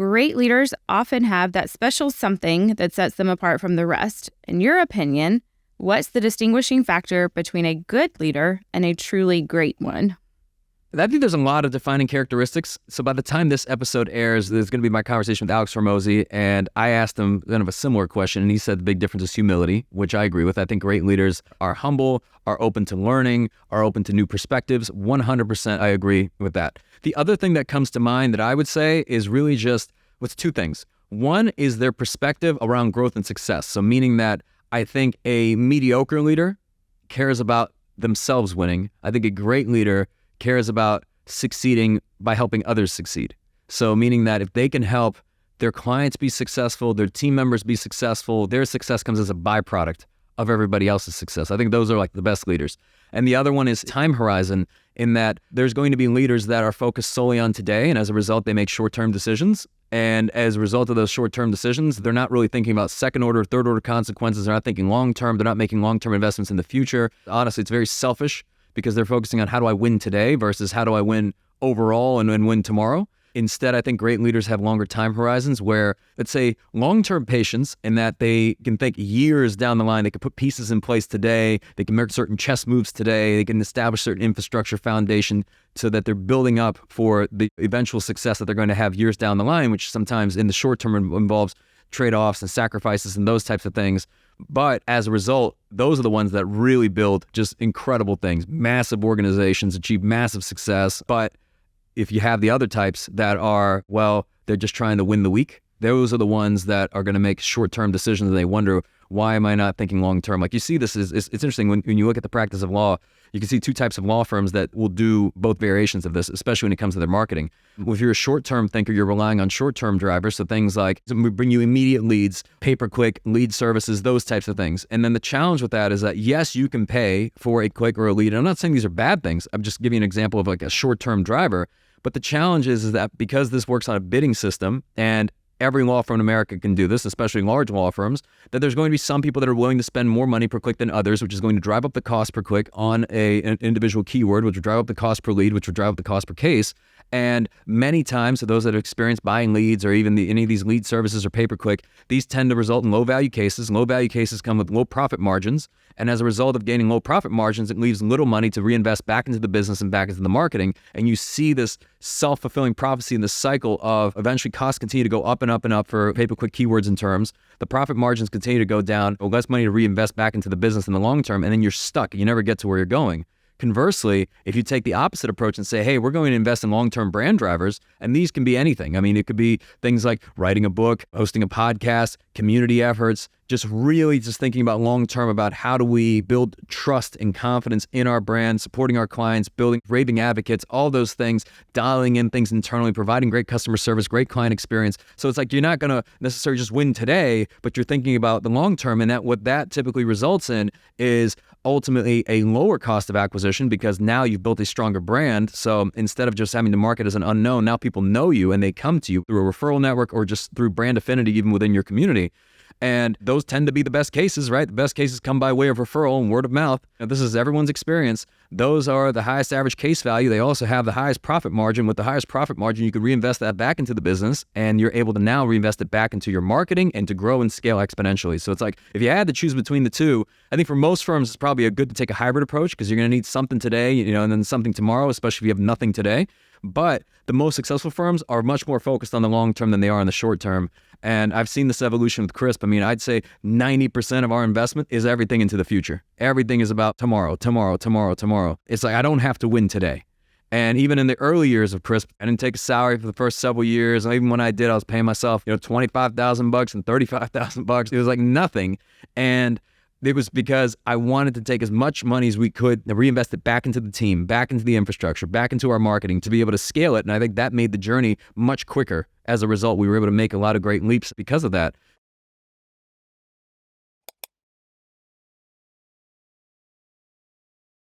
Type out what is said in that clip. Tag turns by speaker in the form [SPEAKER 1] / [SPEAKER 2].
[SPEAKER 1] great leaders often have that special something that sets them apart from the rest. In your opinion, what's the distinguishing factor between a good leader and a truly great one?
[SPEAKER 2] I think there's a lot of defining characteristics. So by the time this episode airs, there's going to be my conversation with Alex Hormozy, and I asked him kind of a similar question, and he said the big difference is humility, which I agree with. I think great leaders are humble, are open to learning, are open to new perspectives. 100% I agree with that. The other thing that comes to mind that I would say is really just, what's two things. One is their perspective around growth and success. So meaning that I think a mediocre leader cares about themselves winning. I think a great leader cares about succeeding by helping others succeed. So meaning that if they can help their clients be successful, their team members be successful, their success comes as a byproduct of everybody else's success. I think those are like the best leaders. And the other one is time horizon, in that there's going to be leaders that are focused solely on today, and as a result, they make short-term decisions. And as a result of those short-term decisions, they're not really thinking about second-order, third-order consequences. They're not thinking long-term. They're not making long-term investments in the future. Honestly, it's very selfish, because they're focusing on how do I win today versus how do I win overall and win tomorrow. Instead, I think great leaders have longer time horizons where, let's say, long-term patience, in that they can think years down the line. They can put pieces in place today. They can make certain chess moves today. They can establish certain infrastructure foundation so that they're building up for the eventual success that they're going to have years down the line, which sometimes in the short term involves trade-offs and sacrifices and those types of things. But as a result, those are the ones that really build just incredible things. Massive organizations achieve massive success. But if you have the other types that are, well, they're just trying to win the week, those are the ones that are going to make short-term decisions, and they wonder, why am I not thinking long-term? Like you see this, it's interesting when you look at the practice of law, you can see two types of law firms that will do both variations of this, especially when it comes to their marketing. If you're a short-term thinker, you're relying on short-term drivers, so things like bring you immediate leads, pay-per-click, lead services, those types of things. And then the challenge with that is that, yes, you can pay for a click or a lead. And I'm not saying these are bad things. I'm just giving you an example of like a short-term driver. But the challenge is that because this works on a bidding system, and every law firm in America can do this, especially large law firms, that there's going to be some people that are willing to spend more money per click than others, which is going to drive up the cost per click on an individual keyword, which will drive up the cost per lead, which will drive up the cost per case. And many times, so those that have experienced buying leads or even any of these lead services or pay-per-click, these tend to result in low-value cases. Low-value cases come with low profit margins. And as a result of gaining low profit margins, it leaves little money to reinvest back into the business and back into the marketing. And you see this self-fulfilling prophecy in this cycle of eventually costs continue to go up and up and up for pay-per-click keywords and terms. The profit margins continue to go down, less money to reinvest back into the business in the long term, and then you're stuck. You never get to where you're going. Conversely, if you take the opposite approach and say, hey, we're going to invest in long-term brand drivers, and these can be anything. I mean, it could be things like writing a book, hosting a podcast, community efforts, just really just thinking about long-term about how do we build trust and confidence in our brand, supporting our clients, building raving advocates, all those things, dialing in things internally, providing great customer service, great client experience. So it's like you're not going to necessarily just win today, but you're thinking about the long-term, and that what that typically results in is ultimately a lower cost of acquisition because now you've built a stronger brand. So instead of just having to market as an unknown, now people know you and they come to you through a referral network or just through brand affinity even within your community. And those tend to be the best cases, right? The best cases come by way of referral and word of mouth. Now, this is everyone's experience. Those are the highest average case value. They also have the highest profit margin. With the highest profit margin, you could reinvest that back into the business, and you're able to now reinvest it back into your marketing and to grow and scale exponentially. So it's like, if you had to choose between the two, I think for most firms, it's probably good to take a hybrid approach because you're going to need something today, and then something tomorrow, especially if you have nothing today. But the most successful firms are much more focused on the long term than they are on the short term. And I've seen this evolution with Crisp. I mean, I'd say 90% of our investment is everything into the future. Everything is about tomorrow, tomorrow, tomorrow, tomorrow. It's like, I don't have to win today. And even in the early years of Crisp, I didn't take a salary for the first several years. And even when I did, I was paying myself, $25,000 and $35,000. It was like nothing. And it was because I wanted to take as much money as we could and reinvest it back into the team, back into the infrastructure, back into our marketing to be able to scale it. And I think that made the journey much quicker. As a result, we were able to make a lot of great leaps because of that.